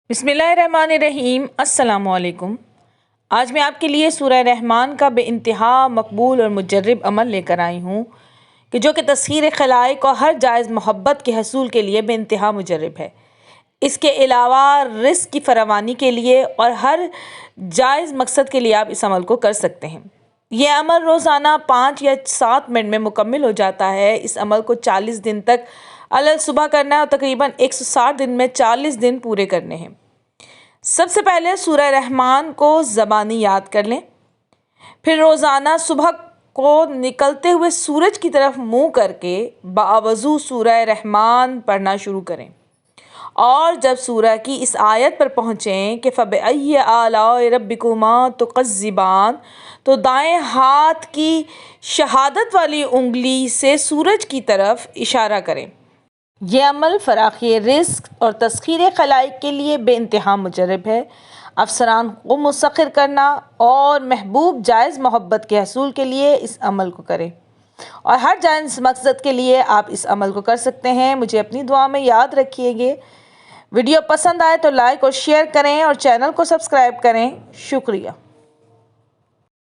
बिस्मिल्लाहिर्रहमानिर्रहीम। अस्सलामुअलैकुम। आज मैं आपके लिए सूरह रहमान का बेइंतहा मकबूल और मुजर्रब अमल लेकर आई हूँ कि जो कि तस्खीर खलाइक और हर जायज़ मोहब्बत के हसूल के लिए बेइंतहा मुजर्रब है। इसके अलावा रिस्क की फरावानी के लिए और हर जायज़ मकसद के लिए आप इस अमल को कर सकते हैं। यह अमल रोज़ाना 5 या 7 मिनट में मुकम्मल हो जाता है। इस अमल को 40 दिन तक अलग सुबह करना है और तकरीबन 160 दिन में 40 दिन पूरे करने हैं। सबसे पहले सूरह रहमान को ज़बानी याद कर लें, फिर रोज़ाना सुबह को निकलते हुए सूरज की तरफ मुँह करके बावज़ू सूरह रहमान पढ़ना शुरू करें और जब सूरह की इस आयत पर पहुँचें कि फ़बिअय्यि आलाइ रब्बिकुमा तुकज़्ज़िबान, तो दाएं हाथ की शहादत वाली उंगली से सूरज की तरफ इशारा करें। यह अमल फ़राख़ी रिज़्क़ और तस्ख़ीर खलाइक के लिए बेइंतहा मुजर्रब है। अफसरान को मुसख़्ख़र करना और महबूब जायज़ मोहब्बत के हसूल के लिए इस अमल को करें और हर जायज़ मकसद के लिए आप इस अमल को कर सकते हैं। मुझे अपनी दुआ में याद रखिएगा। वीडियो पसंद आए तो लाइक और शेयर करें और चैनल को सब्सक्राइब करें। शुक्रिया।